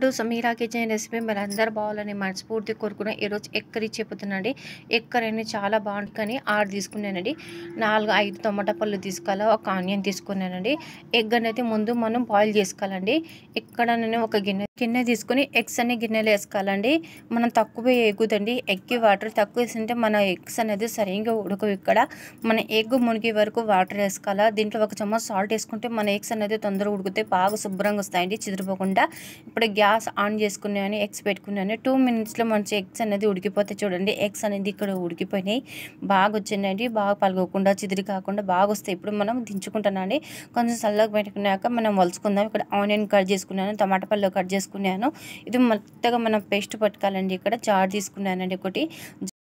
Sameera kitchen recipe మీరందరూ బాగాలని మనస్ఫూర్తిగా కోరుకున్న ఈరోజు ఎగ్ కర్రీ చెప్పుతున్నానండి. ఎగ్ కర్రీ అనేది చాలా బాగుంటుంది కానీ ఆర్డర్ తీసుకున్నానండి. 4-5 టమాటా పళ్ళు తీసుకోవాలి, ఒక ఆనియన్ తీసుకున్నానండి. ఎగ్ అనేది ముందు మనం బాయిల్ చేసుకోవాలండి. ఇక్కడ నేను ఒక గిన్నె తీసుకుని ఎగ్స్ అన్ని గిన్నెలో వేసుకోవాలండి. మనం తక్కువ ఎగ్గుదండి, ఎగ్కి వాటర్ తక్కువ వేసింటే మన ఎగ్స్ అనేది సరిగ్గా ఉడకవు. ఇక్కడ మన ఎగ్ మునిగే వరకు వాటర్ వేసుకోవాలి. దీంట్లో ఒక చెమ్మచ్ సాల్ట్ వేసుకుంటే మన ఎగ్స్ అనేది తొందరగా ఉడికితే బాగా శుభ్రంగా వస్తాయండి, చిదిరిపోకుండా. ఇప్పుడు గ్యాస్ ఆన్ చేసుకున్నాను, ఎగ్స్ పెట్టుకున్నాను. 2 మినిట్స్లో మంచి ఎగ్స్ అనేది ఉడికిపోతే చూడండి. ఎగ్స్ అనేది ఇక్కడ ఉడికిపోయినాయి, బాగా వచ్చినాయండి. బాగా పలగకుండా చిదిరి కాకుండా బాగా వస్తాయి. ఇప్పుడు మనం దించుకుంటున్నాండి. కొంచెం చల్లగా పెట్టుకున్నాక మనం వలుచుకుందాం. ఇక్కడ ఆనియన్ కట్ చేసుకున్నాను, టమాటా పళ్ళు కట్ చేసుకున్నాను. ఇది మెత్తగా మనం పేస్ట్ పట్టుకోవాలండి. ఇక్కడ జార్ తీసుకున్నానండి. ఒకటి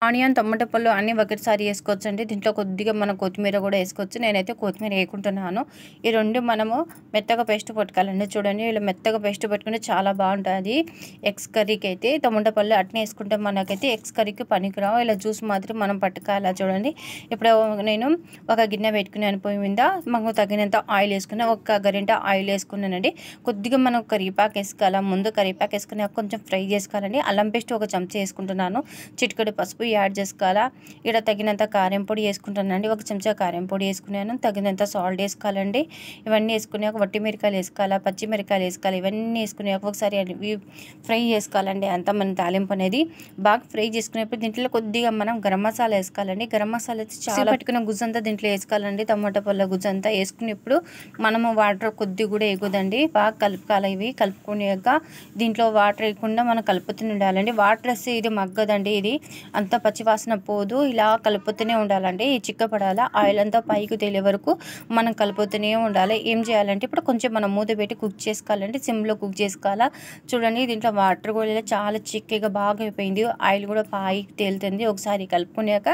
ఆనియన్ టమాటా పళ్ళు అన్నీ ఒకటిసారి వేసుకోవచ్చు అండి. దీంట్లో కొద్దిగా మనం కొత్తిమీర కూడా వేసుకోవచ్చు. నేనైతే కొత్తిమీర వేసుకుంటున్నాను. ఈ రెండు మనము మెత్తగా పేస్ట్ పట్టుకోవాలండి. చూడండి, ఇలా మెత్తగా పేస్ట్ పట్టుకుంటే చాలా బాగుంటుంది ఎగ్స్ కర్రీకి అయితే. టమాటా పళ్ళు అట్నే వేసుకుంటే మనకైతే ఎగ్స్ కర్రీకి పనికిరావు. ఇలా జ్యూస్ మాత్రం మనం పట్టుకోవాలి. చూడండి, ఇప్పుడు నేను ఒక గిన్నె పెట్టుకున్నాను. పొయ్యి మీద మాకు తగినంత ఆయిల్ వేసుకున్నా, ఒక గరిట ఆయిల్ వేసుకున్నానండి. కొద్దిగా మనం కరివేపాకు వేసుకోవాలి. ముందు కరివేపాకు వేసుకుని కొంచెం ఫ్రై చేసుకోవాలండి. అల్లం పేస్ట్ ఒక చెంచా వేసుకుంటున్నాను. చిటికెడు పసుపు యాడ్ చేసుకోవాలా. ఇక్కడ తగినంత కారం పొడి వేసుకుంటానండి. ఒక చెంచా కారం పొడి వేసుకున్నాను. తగినంత సాల్ట్ వేసుకోవాలండి. ఇవన్నీ వేసుకున్నాక వట్టి మిరకాయలు వేసుకోవాలా, పచ్చిమిరకాయలు వేసుకోవాలి. ఇవన్నీ వేసుకున్నాక ఒకసారి ఫ్రై చేసుకోవాలండి. అంతా మన తాలింపు అనేది బాగా ఫ్రై చేసుకునేప్పుడు దీంట్లో కొద్దిగా మనం గరం మసాలా వేసుకోవాలండి. గరం మసాలా అయితే చాలా పట్టుకున్న గుజ్జంతా దీంట్లో వేసుకోవాలండి. టమాటా పళ్ళ గుజ్జంతా వేసుకునేప్పుడు మనము వాటర్ కొద్ది కూడా వేయకూడదండి. బాగా కలుపుకోవాలి. ఇవి కలుపుకునేక దీంట్లో వాటర్ వేయకుండా మనం కలుపుతూనే ఉండాలండి. వాటర్ వేస్తే ఇది మగ్గదండి, ఇది అంతా పచ్చివాసన పోదు. ఇలా కలుపుతూనే ఉండాలండి. చిక్కపడాలా, ఆయిల్ అంతా పైకి తేలే వరకు మనం కలుపుతూనే ఉండాలి. ఏం చేయాలంటే ఇప్పుడు కొంచెం మనం మూత పెట్టి కుక్ చేసుకోవాలండి. సిమ్లో కుక్ చేసుకోవాలా. చూడండి, దీంట్లో వాటర్ కూడా చాలా చిక్కగా బాగా అయిపోయింది. ఆయిల్ కూడా పైకి తేలుతుంది. ఒకసారి కలుపుకున్నాక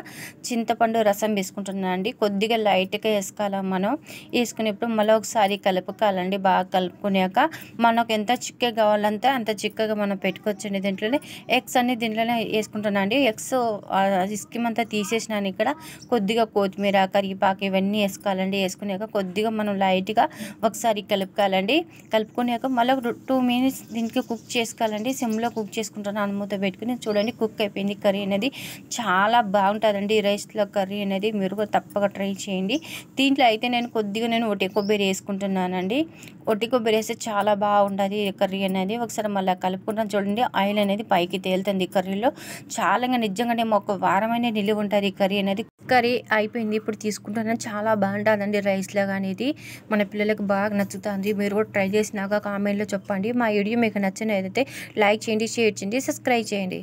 చింతపండు రసం వేసుకుంటున్నాను అండి. కొద్దిగా లైట్గా వేసుకోవాలి. మనం వేసుకునేప్పుడు మళ్ళీ ఒకసారి కలుపుకోవాలండి. బాగా కలుపుకున్నాక మనకు ఎంత చిక్కగా కావాలంటే అంత చిక్కగా మనం పెట్టుకోవచ్చండి. దీంట్లోనే ఎగ్స్ అన్ని దీంట్లోనే వేసుకుంటున్నాను అండి. ఎగ్స్ స్కిమ్ అంతా తీసేసినాను. ఇక్కడ కొద్దిగా కొత్తిమీర, కరివేపాకు ఇవన్నీ వేసుకోవాలండి. వేసుకున్నాక కొద్దిగా మనం లైట్గా ఒకసారి కలుపుకోవాలండి. కలుపుకున్నాక మళ్ళీ 2 మినిట్స్ దీనికి కుక్ చేసుకోవాలండి. సిమ్లో కుక్ చేసుకుంటున్నాను మూత పెట్టుకుని. చూడండి, కుక్ అయిపోయింది. కర్రీ అనేది చాలా బాగుంటుందండి. రైస్లో కర్రీ అనేది మీరు కూడా తప్పక ట్రై చేయండి. దీంట్లో అయితే నేను కొద్దిగా ఒట్టి కొబ్బరి వేసుకుంటున్నానండి. ఒట్టి కొబ్బరి వేస్తే చాలా బాగుంటుంది కర్రీ అనేది. ఒకసారి మళ్ళీ కలుపుకుంటాను. చూడండి, ఆయిల్ అనేది పైకి తేలుతుంది కర్రీలో. చాలా నిజంగానే ఒక వారమైన నిలువ ఉంటుంది కర్రీ అనేది. కర్రీ అయిపోయింది, ఇప్పుడు తీసుకుంటున్నాను. చాలా బాగుంటుందండి రైస్లో కానీ. ఇది మన పిల్లలకు బాగా నచ్చుతుంది. మీరు కూడా ట్రై చేసినాక కామెంట్లో చెప్పండి. మా వీడియో మీకు నచ్చినదైతే లైక్ చేయండి, షేర్ చేయండి, సబ్స్క్రైబ్ చేయండి.